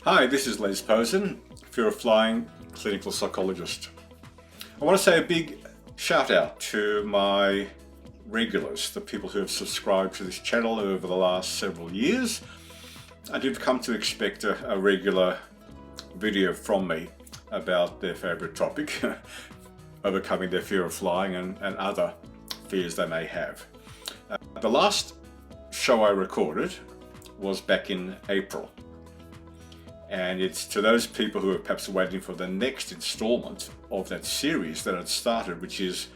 Hi, this is Les Posen, Fear of Flying clinical psychologist. I want to say a big shout out to my regulars, the people who have subscribed to this channel over the last several years and who've come to expect a regular video from me about their favourite topic, overcoming their fear of flying and other fears they may have. The last show I recorded was back in April. And it's to those people who are perhaps waiting for the next installment of that series that had started, which is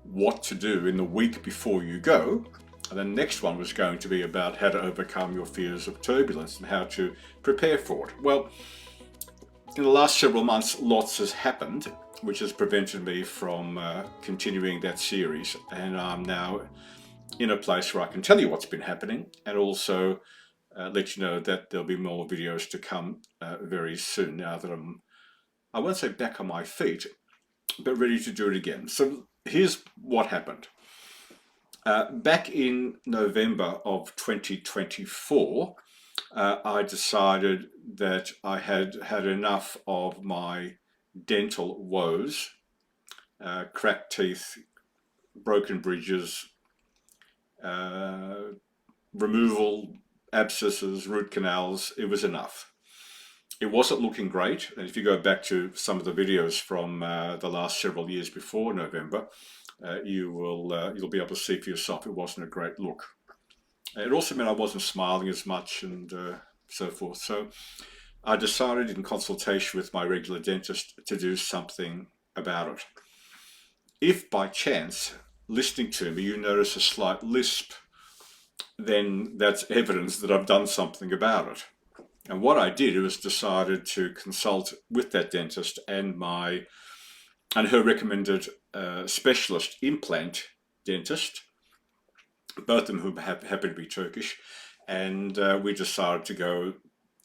what to do in the week before you go. And the next one was going to be about how to overcome your fears of turbulence and how to prepare for it. Well, in the last several months, lots has happened, which has prevented me from continuing that series. And I'm now in a place where I can tell you what's been happening and also let you know that there'll be more videos to come very soon, now that I won't say back on my feet, but ready to do it again. So here's what happened. Back in November of 2024, I decided that I had had enough of my dental woes, cracked teeth, broken bridges, removal, abscesses, root canals. It was enough. It wasn't looking great, and if you go back to some of the videos from the last several years before November, you'll be able to see for yourself it wasn't a great look. It also meant I wasn't smiling as much and so forth. So I decided, in consultation with my regular dentist, to do something about it. If by chance, listening to me, you notice a slight lisp, then that's evidence that I've done something about it. And what I did was decided to consult with that dentist and her recommended specialist implant dentist, both of them who happen to be Turkish, and we decided to go,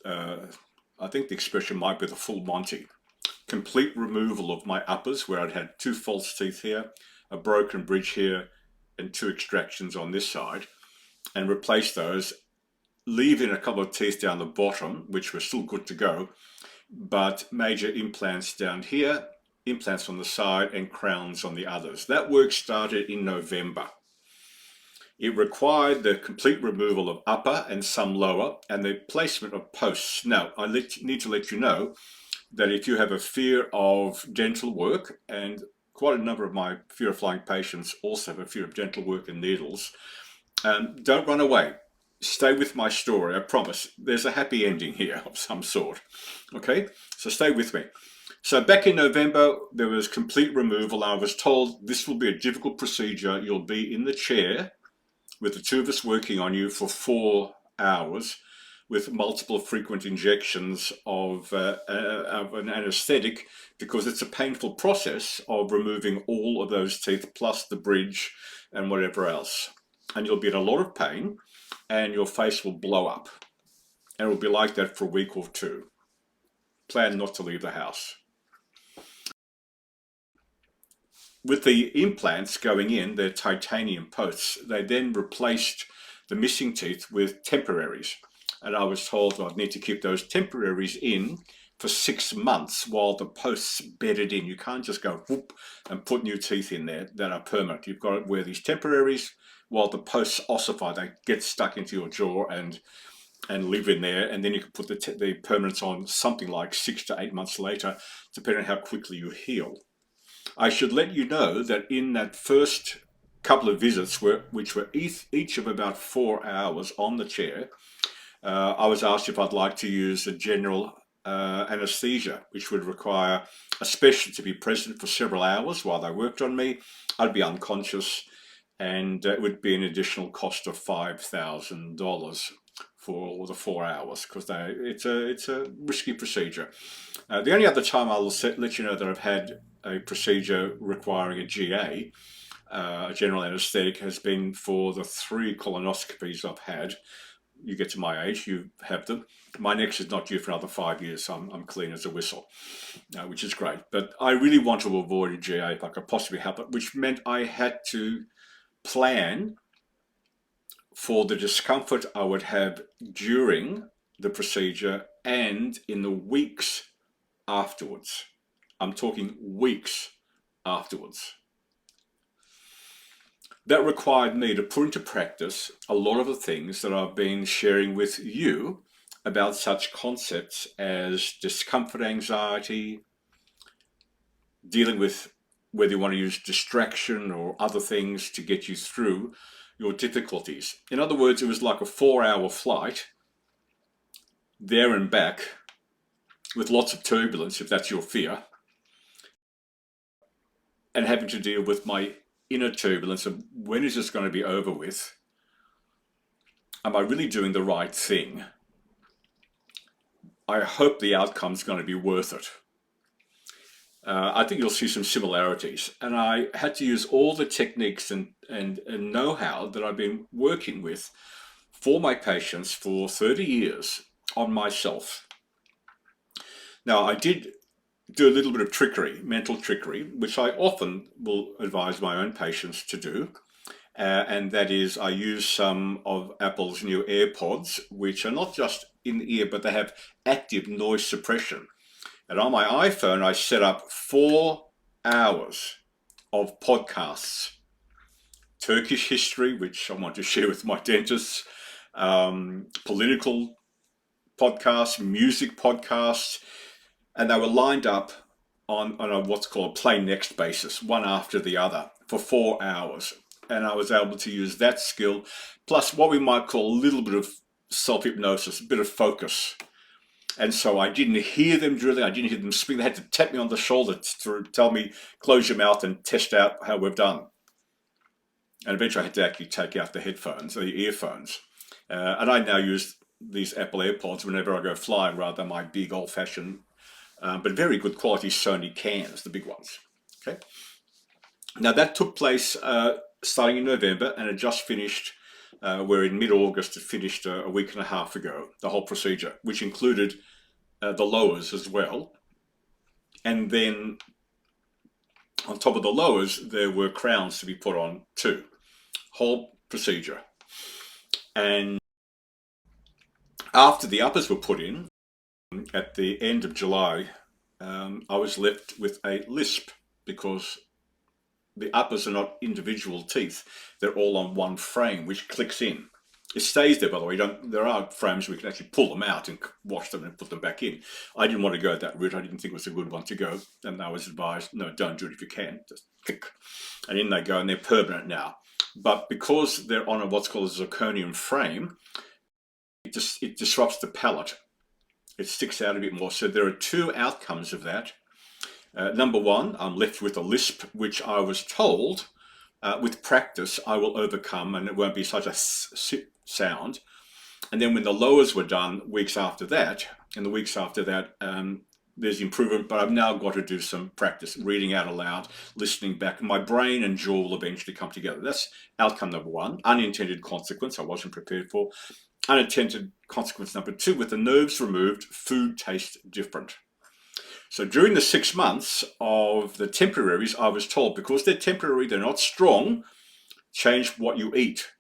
I think the expression might be the full Monty. Complete removal of my uppers, where I'd had 2 false teeth here, a broken bridge here, and 2 extractions on this side, and replace those, leaving a couple of teeth down the bottom, which were still good to go, but major implants down here, implants on the side, and crowns on the others. That work started in November. It required the complete removal of upper and some lower, and the placement of posts. Now, I need to let you know that if you have a fear of dental work, and quite a number of my fear of flying patients also have a fear of dental work and needles, don't run away. Stay with my story, I promise. There's a happy ending here of some sort. Okay, so stay with me. So back in November, there was complete removal. I was told this will be a difficult procedure. You'll be in the chair with the 2 of us working on you for 4 hours with multiple frequent injections of an anesthetic, because it's a painful process of removing all of those teeth plus the bridge and whatever else. And you'll be in a lot of pain and your face will blow up. And it will be like that for a week or 2. Plan not to leave the house. With the implants going in, they're titanium posts. They then replaced the missing teeth with temporaries. And I was told I'd need to keep those temporaries in for 6 months while the posts bedded in. You can't just go whoop and put new teeth in there that are permanent. You've got to wear these temporaries while the posts ossify. They get stuck into your jaw and live in there, and then you can put the permanents on something like 6 to 8 months later, depending on how quickly you heal. I should let you know that in that first couple of visits, which were each of about 4 hours on the chair, I was asked if I'd like to use a general anesthesia, which would require a specialist to be present for several hours while they worked on me. I'd be unconscious, and it would be an additional cost of $5,000 for the 4 hours, because it's a risky procedure. The only other time I'll let you know that I've had a procedure requiring a GA, a general anesthetic, has been for the 3 colonoscopies I've had. You get to my age, you have them. My next is not due for another 5 years, so I'm clean as a whistle, which is great. But I really want to avoid a GA if I could possibly help it, which meant I had to plan for the discomfort I would have during the procedure and in the weeks afterwards. I'm talking weeks afterwards. That required me to put into practice a lot of the things that I've been sharing with you about such concepts as discomfort anxiety, dealing with whether you want to use distraction or other things to get you through your difficulties. In other words, it was like a 4-hour flight there and back with lots of turbulence, if that's your fear, and having to deal with my inner turbulence of when is this going to be over with? Am I really doing the right thing? I hope the outcome's going to be worth it. I think you'll see some similarities. And I had to use all the techniques and know-how that I've been working with for my patients for 30 years on myself. Now, I did do a little bit of trickery, mental trickery, which I often will advise my own patients to do. And that is, I use some of Apple's new AirPods, which are not just in the ear, but they have active noise suppression. And on my iPhone, I set up 4 hours of podcasts, Turkish history, which I want to share with my dentists, political podcasts, music podcasts, and they were lined up on a what's called a play next basis, one after the other, for 4 hours. And I was able to use that skill, plus what we might call a little bit of self-hypnosis, a bit of focus. And so I didn't hear them drilling, I didn't hear them speak. They had to tap me on the shoulder to tell me, close your mouth and test out how we've done. And eventually I had to actually take out the headphones, or the earphones. And I now use these Apple AirPods whenever I go flying rather than my big old-fashioned, but very good quality Sony cans, the big ones. Okay. Now that took place starting in November, and it just finished. We're in mid-August. It finished a week and a half ago, the whole procedure, which included the lowers as well. And then on top of the lowers, there were crowns to be put on too. Whole procedure. And after the uppers were put in, at the end of July, I was left with a lisp because the uppers are not individual teeth. They're all on one frame, which clicks in. It stays there, by the way. There are frames where we can actually pull them out and wash them and put them back in. I didn't want to go that route. I didn't think it was a good one to go. And I was advised, no, don't do it if you can. Just click. And in they go, and they're permanent now. But because they're on what's called a zirconium frame, it disrupts the palate. It sticks out a bit more. So there are two outcomes of that. Number one, I'm left with a lisp, which I was told with practice I will overcome, and it won't be such a sound. And then when the lowers were done weeks after that, there's improvement, but I've now got to do some practice, reading out aloud, listening back. My brain and jaw will eventually come together. That's outcome number one. Unintended consequence I wasn't prepared for. Unintended consequence number two, with the nerves removed, food tastes different. So during the 6 months of the temporaries, I was told, because they're temporary, they're not strong, change what you eat.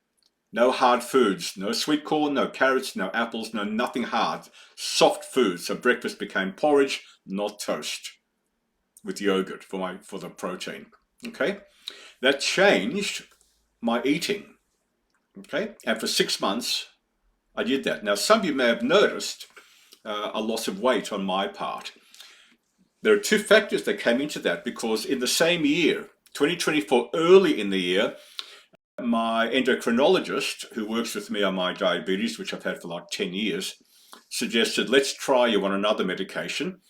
No hard foods, no sweet corn, no carrots, no apples, no nothing hard. Soft foods. So breakfast became porridge, not toast, with yogurt for the protein. Okay, that changed my eating. Okay, and for 6 months, I did that. Now, some of you may have noticed a loss of weight on my part. There are two factors that came into that, because in the same year, 2024, early in the year, my endocrinologist, who works with me on my diabetes, which I've had for like 10 years, suggested, let's try you on another medication,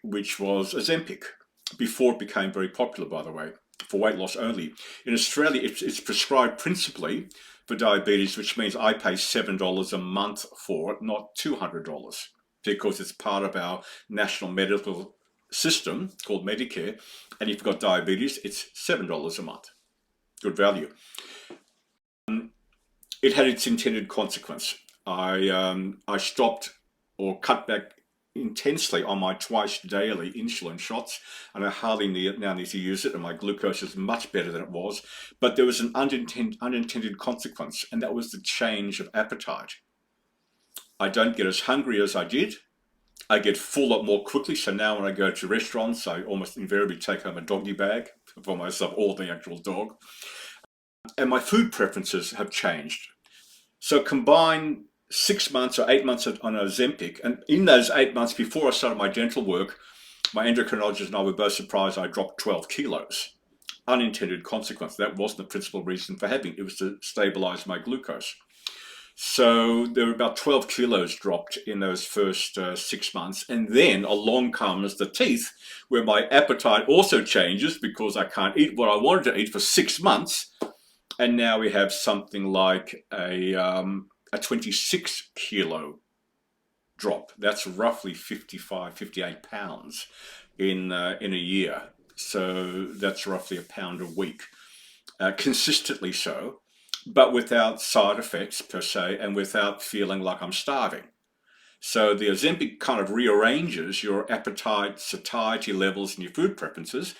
which was Ozempic, before it became very popular, by the way, for weight loss only. In Australia, it's prescribed principally for diabetes, which means I pay $7 a month for it, not $200. Because it's part of our national medical system called Medicare. And if you've got diabetes, it's $7 a month. Good value. It had its intended consequence. I stopped or cut back intensely on my twice daily insulin shots, and I hardly now need to use it, and my glucose is much better than it was. But there was an unintended consequence, and that was the change of appetite. I don't get as hungry as I did. I get full up more quickly. So now when I go to restaurants, I almost invariably take home a doggy bag for myself or the actual dog. And my food preferences have changed. So combine 6 months or 8 months on Ozempic, and in those 8 months before I started my dental work, my endocrinologist and I were both surprised I dropped 12 kilos. Unintended consequence. That wasn't the principal reason for having it. It was to stabilize my glucose. So there were about 12 kilos dropped in those first 6 months. And then along comes the teeth, where my appetite also changes because I can't eat what I wanted to eat for 6 months. And now we have something like a 26 kilo drop. That's roughly 55, 58 pounds in a year. So that's roughly a pound a week, consistently so, but without side effects per se, and without feeling like I'm starving. So the Ozempic kind of rearranges your appetite, satiety levels, and your food preferences.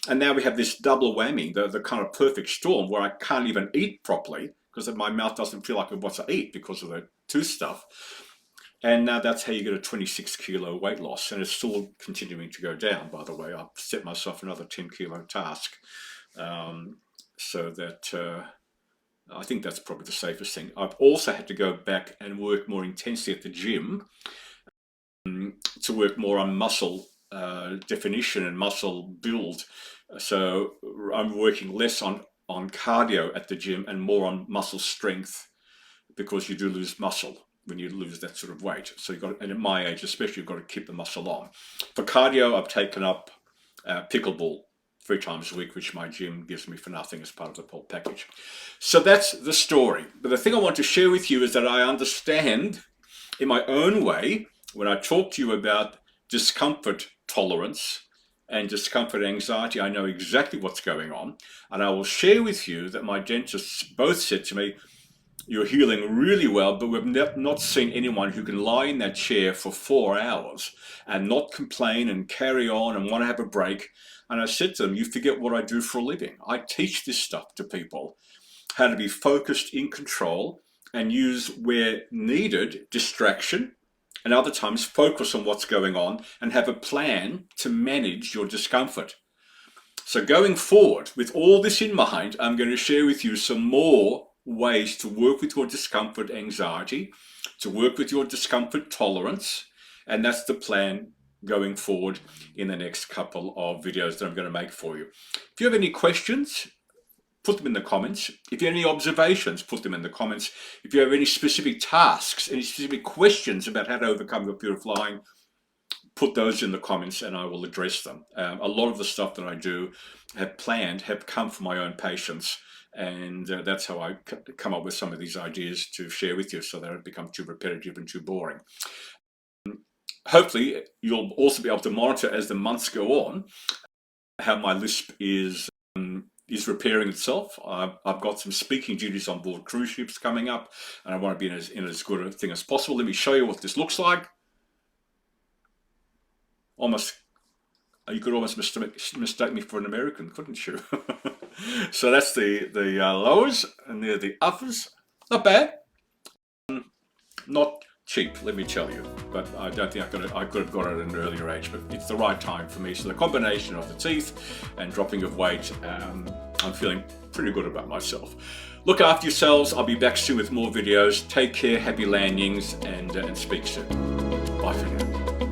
And now we have this double whammy, the kind of perfect storm, where I can't even eat properly because my mouth doesn't feel like it wants to eat because of the tooth stuff. And now that's how you get a 26 kilo weight loss. And it's still continuing to go down, by the way. I've set myself another 10 kilo task. So that I think that's probably the safest thing. I've also had to go back and work more intensely at the gym to work more on muscle definition and muscle build. So I'm working less on cardio at the gym and more on muscle strength, because you do lose muscle when you lose that sort of weight. So you've got, and at my age especially, you've got to keep the muscle on. For cardio, I've taken up pickleball 3 times a week, which my gym gives me for nothing as part of the whole package. So that's the story. But the thing I want to share with you is that I understand in my own way, when I talk to you about discomfort tolerance and discomfort anxiety, I know exactly what's going on. And I will share with you that my dentists both said to me, "You're healing really well, but we've not seen anyone who can lie in that chair for 4 hours and not complain and carry on and want to have a break." And I said to them, "You forget what I do for a living. I teach this stuff to people, how to be focused, in control, and use, where needed, distraction, and other times focus on what's going on and have a plan to manage your discomfort." So going forward, with all this in mind, I'm going to share with you some more ways to work with your discomfort anxiety, to work with your discomfort tolerance, and that's the plan going forward in the next couple of videos that I'm going to make for you. If you have any questions, put them in the comments. If you have any observations, put them in the comments. If you have any specific tasks, any specific questions about how to overcome your fear of flying, put those in the comments and I will address them. A lot of the stuff that I do have come from my own patients, and that's how I come up with some of these ideas to share with you, so they don't become too repetitive and too boring. Hopefully you'll also be able to monitor as the months go on how my lisp is repairing itself. I've got some speaking duties on board cruise ships coming up, and I want to be in as good a thing as possible. Let me show you what this looks like. You could almost mistake me for an American, couldn't you? So that's the lowers, and they're the uppers. Not bad. Not cheap, let me tell you, but I don't think I could have got it at an earlier age, but it's the right time for me. So the combination of the teeth and dropping of weight, I'm feeling pretty good about myself. Look after yourselves. I'll be back soon with more videos. Take care, happy landings, and speak soon. Bye for now.